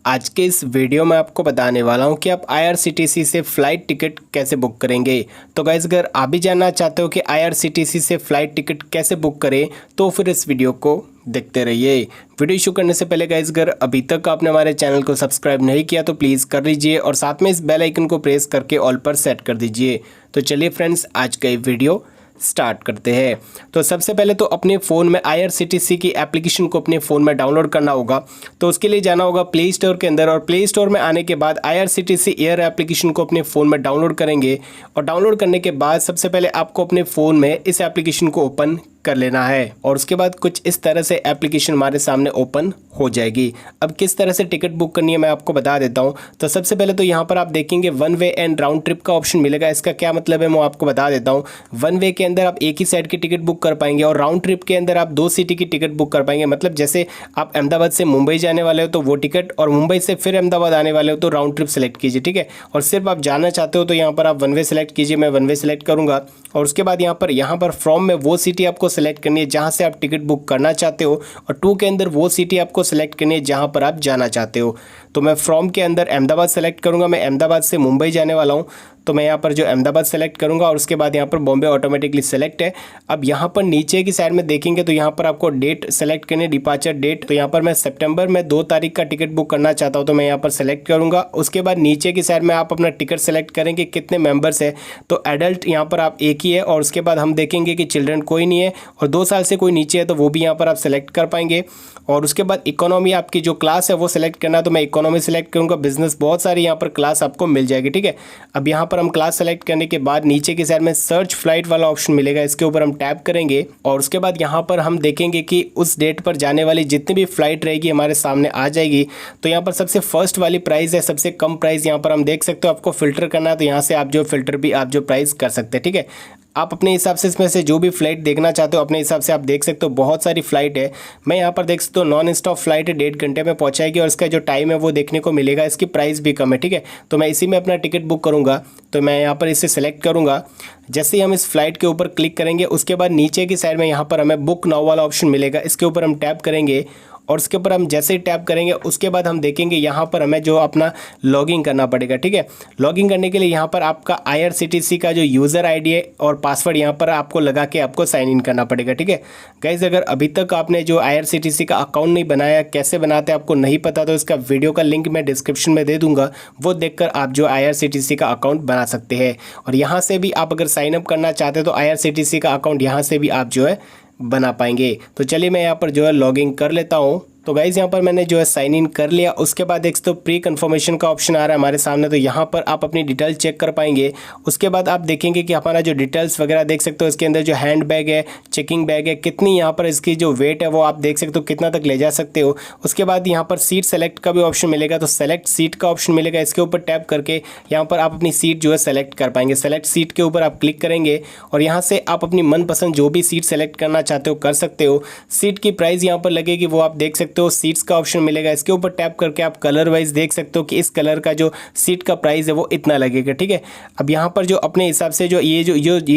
आज के इस वीडियो में आपको बताने वाला हूं कि आप IRCTC से फ़्लाइट टिकट कैसे बुक करेंगे। तो गाइस, अगर आप भी जानना चाहते हो कि IRCTC से फ़्लाइट टिकट कैसे बुक करें तो फिर इस वीडियो को देखते रहिए। वीडियो शुरू करने से पहले गाइस, अगर अभी तक आपने हमारे चैनल को सब्सक्राइब नहीं किया तो प्लीज़ कर लीजिए और साथ में इस बेल आइकन को प्रेस करके ऑल पर सेट कर दीजिए। तो चलिए फ्रेंड्स, आज का ये वीडियो स्टार्ट करते हैं। तो सबसे पहले तो अपने फ़ोन में IRCTC की एप्लीकेशन को अपने फ़ोन में डाउनलोड करना होगा। तो उसके लिए जाना होगा प्ले स्टोर के अंदर और प्ले स्टोर में आने के बाद IRCTC एयर एप्लीकेशन को अपने फ़ोन में डाउनलोड करेंगे। और डाउनलोड करने के बाद सबसे पहले आपको अपने फ़ोन में इस एप्लीकेशन को ओपन कर लेना है और उसके बाद कुछ इस तरह से एप्लीकेशन हमारे सामने ओपन हो जाएगी। अब किस तरह से टिकट बुक करनी है मैं आपको बता देता हूं। तो सबसे पहले तो यहां पर आप देखेंगे one way and round trip का ऑप्शन मिलेगा। इसका क्या मतलब है मैं आपको बता देता हूं। वन वे के अंदर आप एक ही साइड की टिकट बुक कर पाएंगे और राउंड ट्रिप के अंदर आप 2 सिटी की टिकट बुक कर पाएंगे। मतलब जैसे आप अहमदाबाद से मुंबई जाने वाले हो तो वो टिकट, और मुंबई से फिर अहमदाबाद आने वाले हो तो राउंड ट्रिप सेलेक्ट कीजिए, ठीक है। और सिर्फ आप जाना चाहते हो तो यहाँ पर आप वन वे सेलेक्ट कीजिए। मैं वन वे सेलेक्ट करूँगा और उसके बाद यहाँ पर फ्रॉम में वो सिटी आपको सेलेक्ट करनी है जहाँ से आप टिकट बुक करना चाहते हो और टू के अंदर वो सिटी आपको सेलेक्ट करनी है जहाँ पर आप जाना चाहते हो। तो मैं फ्रॉम के अंदर अहमदाबाद सेलेक्ट करूँगा। मैं अहमदाबाद से मुंबई जाने वाला हूँ तो मैं यहाँ पर जो अहमदाबाद सेलेक्ट करूँगा और उसके बाद यहाँ पर बॉम्बे ऑटोमेटिकली सेलेक्ट है। अब यहाँ पर नीचे की साइड में देखेंगे तो यहाँ पर आपको डेट सेलेक्ट करनी है, डिपार्चर डेट। तो यहाँ पर मैं सितंबर में 2 तारीख का टिकट बुक करना चाहता हूँ तो मैं यहाँ पर सेलेक्ट करूँगा। उसके बाद नीचे की साइड में आप अपना टिकट सेलेक्ट करेंगे कितने मेंबर्स है। तो एडल्ट यहाँ पर आप एक ही है और उसके बाद हम देखेंगे कि चिल्ड्रन कोई नहीं है और 2 साल से कोई नीचे है तो वो भी यहाँ पर आप सेलेक्ट कर पाएंगे। और उसके बाद इकोनॉमी आपकी जो क्लास है वो सेलेक्ट करना है तो मैं इकोनॉमी सेलेक्ट करूँगा। बिजनेस बहुत सारी यहाँ पर क्लास आपको मिल जाएगी, ठीक है। अब यहाँ पर हम क्लास सेलेक्ट करने के बाद नीचे की साइड में सर्च फ्लाइट वाला ऑप्शन मिलेगा, इसके ऊपर हम टैप करेंगे और उसके बाद यहाँ पर हम देखेंगे कि उस डेट पर जाने वाली जितनी भी फ्लाइट रहेगी हमारे सामने आ जाएगी। तो यहाँ पर सबसे फर्स्ट वाली प्राइस है, सबसे कम प्राइस यहाँ पर हम देख सकते हो। आपको फिल्टर करना है तो यहाँ से आप जो फिल्टर भी आप जो प्राइस कर सकते हैं, ठीक है। आप अपने हिसाब से इसमें से जो भी फ्लाइट देखना चाहते हो अपने हिसाब से आप देख सकते हो। बहुत सारी फ्लाइट है। मैं यहाँ पर देख सकते हो नॉन स्टॉप फ्लाइट है, 1.5 घंटे में पहुँचाएगी और इसका जो टाइम है वो देखने को मिलेगा। इसकी प्राइस भी कम है, ठीक है। तो मैं इसी में अपना टिकट बुक करूँगा तो मैं यहाँ पर इसे सेलेक्ट करूँगा। जैसे ही हम इस फ्लाइट के ऊपर क्लिक करेंगे उसके बाद नीचे की साइड में यहाँ पर हमें बुक नाउ वाला ऑप्शन मिलेगा, इसके ऊपर हम टैप करेंगे और उसके ऊपर हम जैसे ही टैप करेंगे उसके बाद हम देखेंगे यहाँ पर हमें जो अपना लॉगिन करना पड़ेगा, ठीक है। लॉगिन करने के लिए यहाँ पर आपका IRCTC का जो यूज़र आईडी है और पासवर्ड यहाँ पर आपको लगा के आपको साइन इन करना पड़ेगा, ठीक है। गाइस, अगर अभी तक आपने जो IRCTC का अकाउंट नहीं बनाया, कैसे बनाते हैं आपको नहीं पता, तो इसका वीडियो का लिंक मैं डिस्क्रिप्शन में दे दूँगा। वो देखकर आप जो IRCTC का अकाउंट बना सकते हैं और यहाँ से भी आप अगर साइन अप करना चाहते हैं तो IRCTC का अकाउंट यहाँ से भी आप जो है बना पाएंगे। तो चलिए मैं यहाँ पर जो है लॉगिन कर लेता हूँ। तो गाइज़, यहाँ पर मैंने जो है साइन इन कर लिया। उसके बाद देख सकते हो प्री कन्फर्मेशन का ऑप्शन आ रहा है हमारे सामने, तो यहाँ पर आप अपनी डिटेल चेक कर पाएंगे। उसके बाद आप देखेंगे कि हमारा जो डिटेल्स वगैरह देख सकते हो, इसके अंदर जो हैंड बैग है, चेकिंग बैग है, कितनी यहाँ पर इसकी जो वेट है वो आप देख सकते हो कितना तक ले जा सकते हो। उसके बाद यहाँ पर सीट सेलेक्ट का भी ऑप्शन मिलेगा, तो सेलेक्ट सीट का ऑप्शन मिलेगा। इसके ऊपर टैप करके यहाँ पर आप अपनी सीट जो है सेलेक्ट कर पाएंगे। सेलेक्ट सीट के ऊपर आप क्लिक करेंगे और यहाँ से आप अपनी मनपसंद जो भी सीट सेलेक्ट करना चाहते हो कर सकते हो। सीट की प्राइस यहाँ पर लगेगी वो आप देख सकते हो। सीट्स का मिलेगा, इसके ऊपर टैप करके आप कलर वाइज देख सकते हो कि इस कलर का जो सीट का प्राइस है वो इतना लगेगा, ठीक है। अब यहाँ पर जो अपने हिसाब से जो ये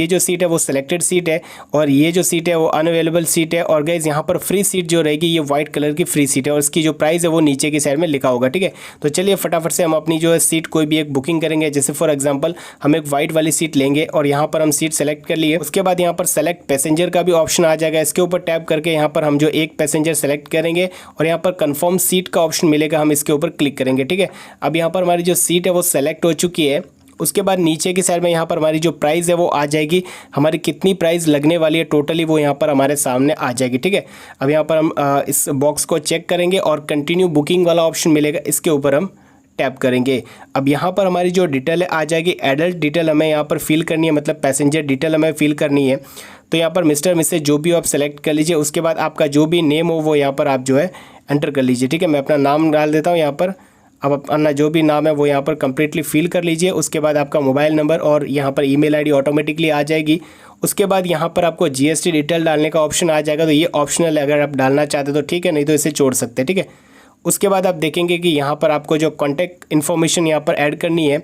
जो सीट है वो सिलेक्टेड सीट है और ये जो सीट है वो अनअवेलेबल सीट है। और गाइस, यहाँ पर फ्री सीट जो रहेगी ये व्हाइट कलर की फ्री सीट है और इसकी जो प्राइस है वो नीचे की साइड में लिखा होगा, ठीक है। तो चलिए फटाफट से हम अपनी जो है सीट कोई भी एक बुकिंग करेंगे। जैसे फॉर एग्जाम्पल हम एक व्हाइट वाली सीट लेंगे और यहाँ पर हम सीट सेलेक्ट कर लिए। उसके बाद यहाँ पर सेलेक्ट पैसेंजर का भी ऑप्शन आ जाएगा, इसके ऊपर टैप करके यहाँ पर हम जो एक पैसेंजर सेलेक्ट करेंगे और यहाँ पर कंफर्म सीट का ऑप्शन मिलेगा, हम इसके ऊपर क्लिक करेंगे, ठीक है। अब यहाँ पर हमारी जो सीट है वो सेलेक्ट हो चुकी है। उसके बाद नीचे की साइड में यहाँ पर हमारी जो प्राइस है वो आ जाएगी, हमारी कितनी प्राइस लगने वाली है टोटली वो यहाँ पर हमारे सामने आ जाएगी, ठीक है। अब यहाँ पर हम इस बॉक्स को चेक करेंगे और कंटिन्यू बुकिंग वाला ऑप्शन मिलेगा, इसके ऊपर हम टैप करेंगे। अब यहाँ पर हमारी जो डिटेल है आ जाएगी। एडल्ट डिटेल हमें यहाँ पर फिल करनी है, मतलब पैसेंजर डिटेल हमें फिल करनी है। तो यहाँ पर मिस्टर मिसेज जो भी हो आप सेलेक्ट कर लीजिए। उसके बाद आपका जो भी नेम हो वो यहाँ पर आप जो है एंटर कर लीजिए, ठीक है। मैं अपना नाम डाल देता हूँ यहाँ पर। अब अपना जो भी नाम है वो यहाँ पर कम्प्लीटली फिल कर लीजिए। उसके बाद आपका मोबाइल नंबर और यहाँ पर ईमेल आईडी ऑटोमेटिकली आ जाएगी। उसके बाद यहाँ पर आपको GST डिटेल डालने का ऑप्शन आ जाएगा, तो ये ऑप्शनल है, अगर आप डालना चाहते तो ठीक है, नहीं तो इसे छोड़ सकते हैं, ठीक है। उसके बाद आप देखेंगे कि यहाँ पर आपको जो कॉन्टैक्ट इन्फॉर्मेशन यहाँ पर ऐड करनी है,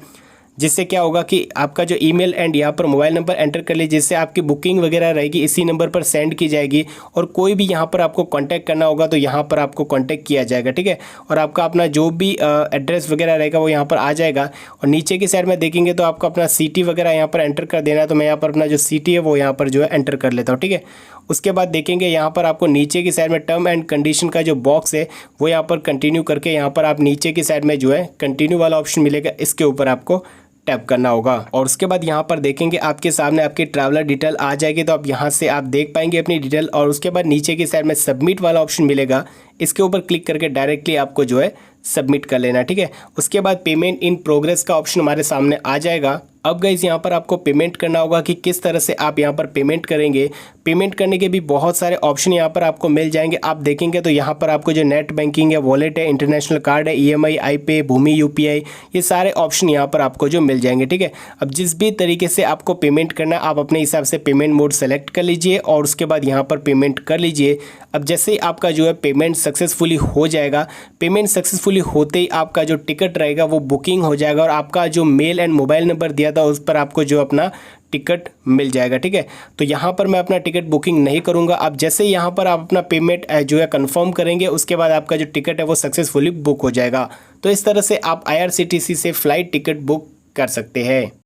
जिससे क्या होगा कि आपका जो ईमेल एंड यहाँ पर मोबाइल नंबर एंटर कर लीजिए, जिससे आपकी बुकिंग वगैरह रहेगी इसी नंबर पर सेंड की जाएगी और कोई भी यहाँ पर आपको कांटेक्ट करना होगा तो यहाँ पर आपको कांटेक्ट किया जाएगा, ठीक है। और आपका अपना जो भी एड्रेस वगैरह रहेगा वो यहाँ पर आ जाएगा और नीचे की साइड में देखेंगे तो आपको अपना सिटी वगैरह यहाँ पर एंटर कर देना है। तो मैं यहाँ पर अपना जो सिटी है वो यहाँ पर जो है एंटर कर लेता हूँ, ठीक है। उसके बाद देखेंगे यहाँ पर आपको नीचे की साइड में टर्म एंड कंडीशन का जो बॉक्स है वो यहाँ पर कंटिन्यू करके यहाँ पर आप नीचे की साइड में जो है कंटिन्यू वाला ऑप्शन मिलेगा, इसके ऊपर आपको टैप करना होगा। और उसके बाद यहाँ पर देखेंगे आपके सामने आपकी ट्रैवलर डिटेल आ जाएगी, तो आप यहाँ से आप देख पाएंगे अपनी डिटेल। और उसके बाद नीचे की साइड में सबमिट वाला ऑप्शन मिलेगा, इसके ऊपर क्लिक करके डायरेक्टली आपको जो है सबमिट कर लेना, ठीक है। उसके बाद पेमेंट इन प्रोग्रेस का ऑप्शन हमारे सामने आ जाएगा। अब गाइस यहाँ पर आपको पेमेंट करना होगा कि किस तरह से आप यहाँ पर पेमेंट करेंगे। पेमेंट करने के भी बहुत सारे ऑप्शन यहाँ पर आपको मिल जाएंगे। आप देखेंगे तो यहाँ पर आपको जो नेट बैंकिंग है, वॉलेट है, इंटरनेशनल कार्ड है, EMI, iPay, भूमि UPI, ये सारे ऑप्शन यहाँ पर आपको जो मिल जाएंगे, ठीक है। अब जिस भी तरीके से आपको पेमेंट करना है आप अपने हिसाब से पेमेंट मोड सेलेक्ट कर लीजिए और उसके बाद यहाँ पर पेमेंट कर लीजिए। अब जैसे ही आपका जो है पेमेंट सक्सेसफुली हो जाएगा, पेमेंट सक्सेसफुली होते ही आपका जो टिकट रहेगा वो बुकिंग हो जाएगा और आपका जो मेल एंड मोबाइल नंबर दिया था उस पर आपको जो अपना टिकट मिल जाएगा, ठीक है। तो यहाँ पर मैं अपना टिकट बुकिंग नहीं करूँगा। अब जैसे यहाँ पर आप अपना पेमेंट जो है कंफर्म करेंगे उसके बाद आपका जो टिकट है वो सक्सेसफुली बुक हो जाएगा। तो इस तरह से आप IRCTC से फ़्लाइट टिकट बुक कर सकते हैं।